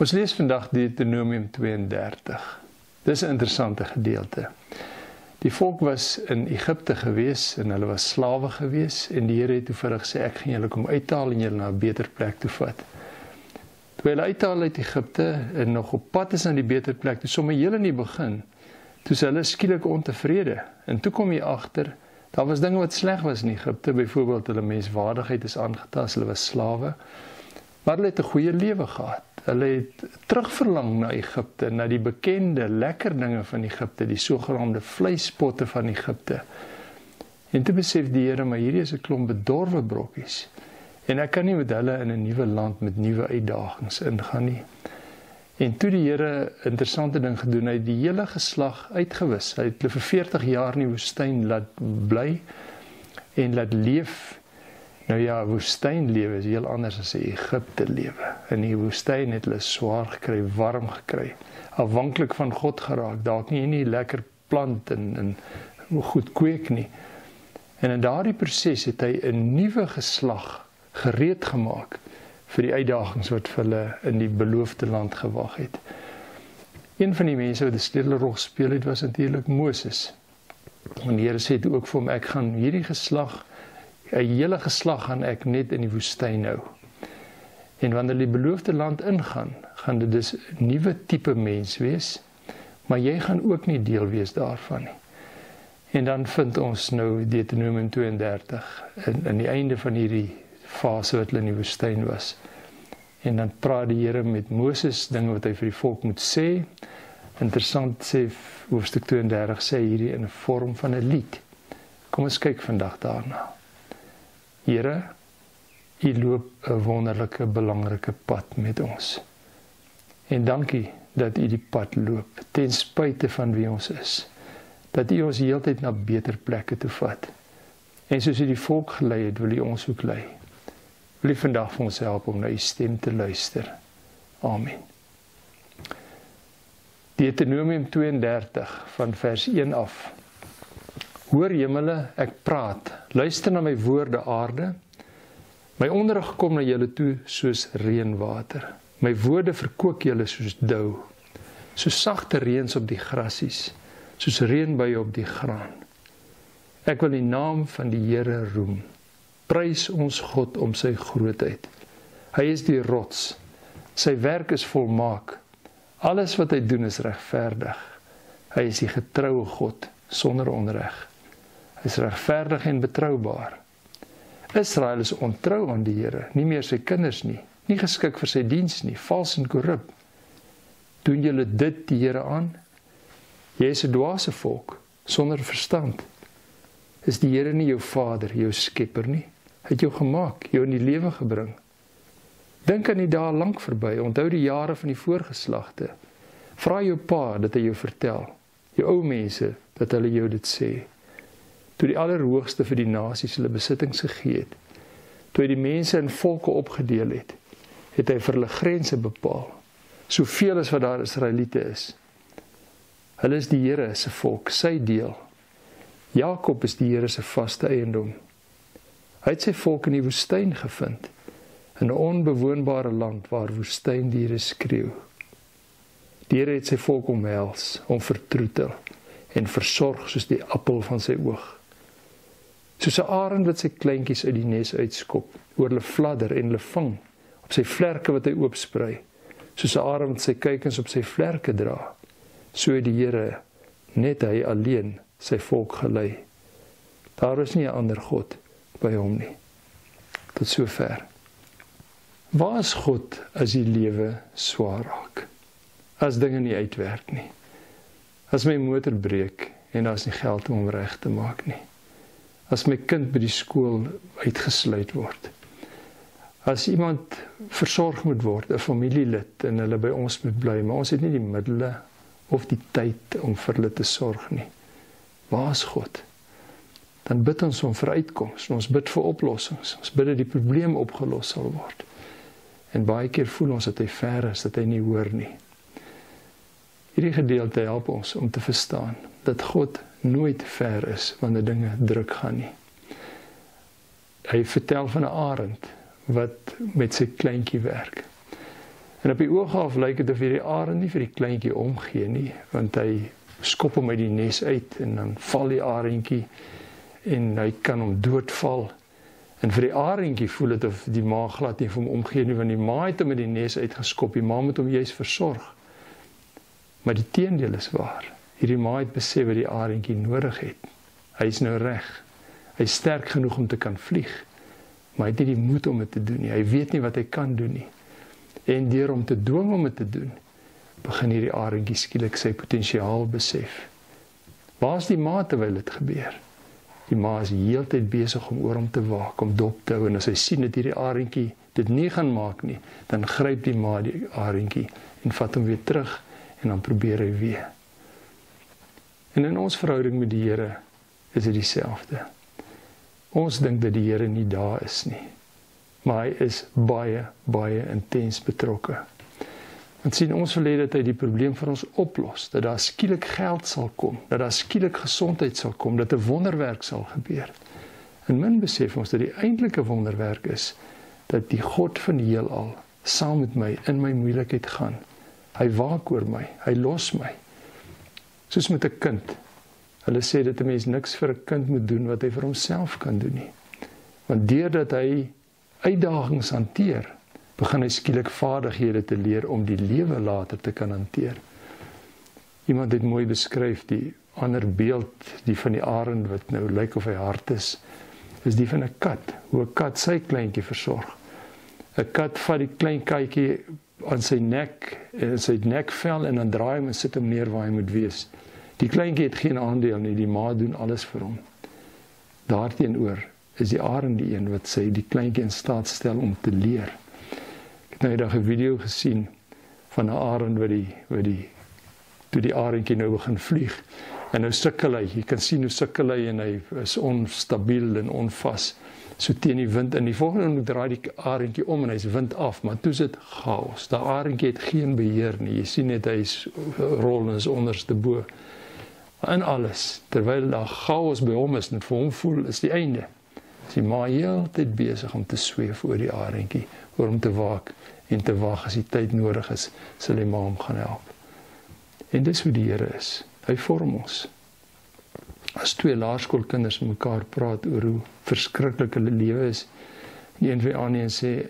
Ons lees vandag Deuteronomium 32. Dis 'n interessante gedeelte. Die volk was in Egipte gewees en hulle was slawe gewees en die Here het toe vir hulle gesê, ek gaan julle kom uithaal en julle na 'n beter plek toe vat. Toe hulle uithaal uit Egipte en nog op pad is na die beter plek, toe sommer heel in die begin, toe is hulle skielik ontevrede. En toe kom jy agter, daar was dinge wat sleg was in Egipte, byvoorbeeld hulle menswaardigheid is aangetast, hulle was slawe, maar hulle het 'n goeie lewe gehad. Hulle het terugverlang na Egipte, na die bekende lekker dinge van Egipte, die sogenaamde vleispotte van Egipte. En toe besef die Here, maar hierdie is 'n klomp bedorwe brokkies. En ek kan nie met hulle in 'n nuwe land met nuwe uitdagings ingaan nie. En toe die Here 'n interessante ding gedoen, hy het die hele geslag uitgewis. Hy het hulle vir 40 jaar in die woestyn laat bly en laat leef. Nou ja, woestynlewe is heel anders as die Egipte lewe. In die woestyn het hulle swaar gekry, warm gekry, afhanklik van God geraak, dalk nie lekker plant en goed kweek nie. En in daardie proses het hy 'n nuwe geslag gereed gemaak vir die uitdagings wat vir hulle in die beloofde land gewag het. Een van die mense wat 'n sleutelrol gespeel het, was natuurlik Moses. En die Here sê toe ook vir hom, ek gaan hierdie geslag, 'n hele geslag gaan ek net in die woestyn hou. En wanneer die beloofde land ingaan, gaan dit dus 'n nuwe tipe mens wees, maar jy gaan ook nie deel wees daarvan nie. En dan vind ons nou Deuteronomium 32 in die einde van hierdie fase wat hulle in die woestyn was. En dan praat die Here met Moses dinge wat hy vir die volk moet sê. Interessant sê hoofstuk 32 sê hierdie in 'n vorm van 'n lied. Kom ons kyk vandag daarna. Here, U loop 'n wonderlike, belangrike pad met ons. En dankie dat U die pad loop, ten spyte van wie ons is. Dat U ons heeltyd na beter plekke toe vat. En soos U die volk gelei het, wil U ons ook lei. Wil U vandag vir ons help om na U stem te luister. Amen. Deuteronomium 32 van vers 1 af. Hoor hemele, ek praat, luister na my woorde aarde. My onderrig kom na julle toe soos reënwater. My woorde verkook julle soos dou. Soos sagte reëns op die grasies, soos reënbuie op die graan. Ek wil die naam van die Here roem. Prys ons God om sy grootheid. Hy is die rots. Sy werk is volmaak. Alles wat hy doen is regverdig. Hy is die getroue God sonder onreg. Hy is regverdig en betroubaar. Israel is ontrou aan die Here, nie meer sy kinders nie, nie geskik vir sy diens nie, vals en korrup. Doen julle dit die Here aan? Jy is 'n dwaase volk, sonder verstand. Is die Here nie jou Vader, jou skepper nie? Hy het jou gemaak, jou in die lewe gebring. Dink aan die dae lank verby, onthou die jare van die voorgeslagte. Vra jou pa dat hy jou vertel, jou ou mense dat hulle jou dit sê. Toe die Allerhoogste vir die nasies hulle besittings gegee het, toe hy die mense in volke opgedeel het, het hy vir hulle grense bepaal, soveel as wat daar Israeliete is. Hulle is die Here se volk, sy deel. Jakob is die Here se vaste eiendom. Hy het sy volk in die woestyn gevind, in 'n onbewoonbare land waar woestyndiere skreeu. Die Here het sy volk omhels, hom vertroetel en versorg soos die appel van sy oog. Soos 'n arend wat sy kleintjies uit die nes uitskop, oor hulle fladder en hulle vang, op sy vlerke wat hy oopsprei, soos 'n arend wat sy kuikens op sy vlerke dra, so het die Here, net hy alleen, sy volk gelei. Daar is nie 'n ander God by hom nie. Tot sover. Waar is God as die lewe swaar raak? As dinge nie uitwerk nie. As my motor breek en daar is nie geld om hom reg te maak nie. As my kind by die skool uitgesluit word. As iemand versorg moet word, 'n familielid, en hulle by ons moet bly, maar ons het nie die middele of die tyd om vir hulle te sorg nie. Waar is God? Dan bid ons om vir uitkoms, ons bid vir oplossings, ons bid dat die probleem opgelos sal word. En baie keer voel ons dat hy ver is, dat hy nie hoor nie. Hierdie gedeelte help ons om te verstaan dat God nooit ver is wanneer dinge druk gaan nie. Hy vertel van 'n arend wat met sy kleintjie werk. En op die oog af lyk dit of die arend nie vir die kleintjie omgee nie, want hy skop hom uit die nes uit en dan val die arendjie en hy kan hom doodval. En vir die arendjie voel dit of die ma glad nie vir hom omgee nie, want die ma het hom uit die nes uitgeskop, die ma moet hom juist versorg. Maar die teendeel is waar. Hierdie ma het besef wat die arendjie nodig het. Hy is nou reg. Hy is sterk genoeg om te kan vlieg, maar hy het nie die moed om dit te doen nie. Hy weet nie wat hy kan doen nie. En deur om te dwing om dit te doen, begin hierdie arendjie skielik sy potensiaal besef. Waar is die ma terwyl dit gebeur? Die ma is heeltyd besig om oor hom te waak, om dop te hou, en as hy sien dat hierdie arendjie dit nie gaan maak nie, dan gryp die ma die arendjie en vat hom weer terug en dan probeer hy weer. En in ons verhouding met die Here is dit dieselfde. Ons dink dat die Here nie daar is nie, maar hy is baie, baie intens betrokke. Want sien, ons wil hê dat hy die probleem vir ons oplos, dat daar skielik geld sal kom, dat daar skielik gesondheid sal kom, dat 'n wonderwerk sal gebeur. En min besef ons dat die eintlike wonderwerk is, dat die God van die heelal saam met my in my moeilikheid gaan. Hy waak oor my, hy los my. Soos met 'n kind. Hulle sê dat 'n mens niks vir 'n kind moet doen wat hy vir homself kan doen nie. Want deurdat hy uitdagings hanteer, begin hy skielik vaardighede te leer om die lewe later te kan hanteer. Iemand het mooi beskryf, die ander beeld, die van die arend wat nou lyk of hy hard is die van 'n kat, hoe 'n kat sy kleintjie versorg. 'n Kat vat die klein katjie aan sy nekvel en dan draai hom en sit hom neer waar hy moet wees. Die kleintjie het geen aandeel nie, die ma doen alles vir hom. Daarteenoor is die arend die een wat sy die kleintjie in staat stel om te leer. Ek het nou eendag 'n video gesien van 'n arend toe die arendjie nou begin vlieg. En nou sukkel hy, jy kan sien hoe sukkel hy en hy is onstabiel en onvas, so teen die wind. En die volgende oomblik draai die arendjie om en hy's wind af, maar toe is dit chaos. Die arendjie het geen beheer nie, jy sien net hy's rol en is onderste bo. In alles, terwyl daar chaos by hom is en vir hom voel is die einde. Is die ma heeltyd besig om te sweef oor die arendjie, oor hom te waak en te wag as die tyd nodig is, sal die ma hom gaan help. En dis hoe die Here is. Hy vorm ons. As twee laerskoolkinders met mekaar praat oor hoe verskriklik hulle lewe is, en een van die ander sê,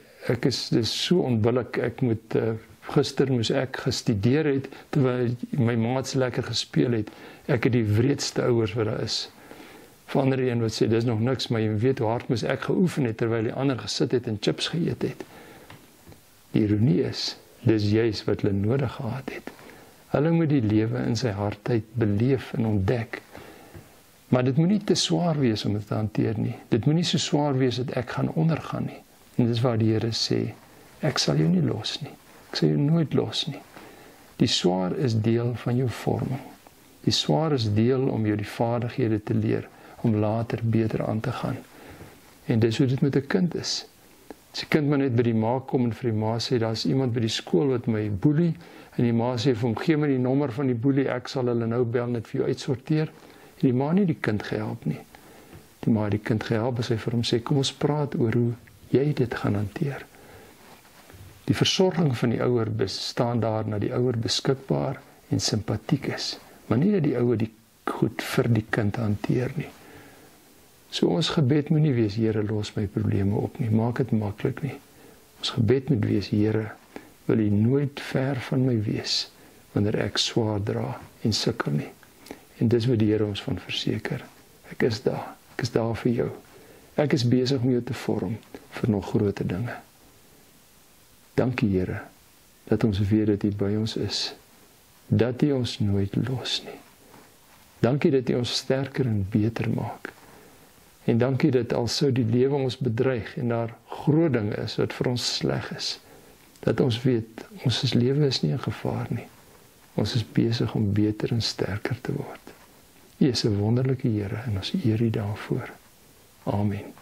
dis so onbillik, gister moes ek gestudeer het, terwyl my maats lekker gespeel het, ek het die wreedste ouers wat daar is. Van ander een wat sê, dis nog niks, maar jy weet hoe hard moes ek geoefen het, terwyl die ander gesit het en chips geëet het. Die ironie is, dis juist wat hulle nodig gehad het. Hulle moet die lewe in sy hartheid beleef en ontdek. Maar dit moet nie te swaar wees om dit te hanteer nie. Dit moet nie so swaar wees dat ek gaan ondergaan nie. En dis waar die Here sê, ek sal jou nie los nie. Ek sal jou nooit los nie. Die swaar is deel van jou vorming. Die swaar is deel om jou die vaardighede te leer, om later beter aan te gaan. En dis hoe dit met 'n kind is. As die kind maar net by die ma kom en vir die ma sê, daar's iemand by die skool wat my boelie, en die ma sê vir hom, gee my die nommer van die boelie, ek sal hulle nou bel net vir jou uitsorteer. En die ma nie die kind gehelp nie. Die ma het die kind gehelp as hy vir hom sê, kom ons praat oor hoe jy dit gaan hanteer. Die versorging van die ouer bestaan daar na die ouer beskikbaar en simpatiek is, maar nie dat die ouer die goed vir die kind hanteer nie. So ons gebed moet nie wees, Here, los my probleme op nie, maak dit maklik nie. Ons gebed moet wees, Here, wil U nooit ver van my wees, wanneer ek swaar dra en sukkel nie. En dis wat die Here ons van verseker. Ek is daar vir jou. Ek is besig om jou te vorm vir nog groter dinge. Dankie, Here, dat ons weet dat U by ons is, dat U ons nooit los nie. Dankie dat U ons sterker en beter maak. En dankie dat al sou die lewe ons bedreig en daar groot dinge is wat vir ons sleg is, dat ons weet, ons lewe is nie in gevaar nie. Ons is besig om beter en sterker te word. U is 'n wonderlike Here en ons eer U daarvoor. Amen.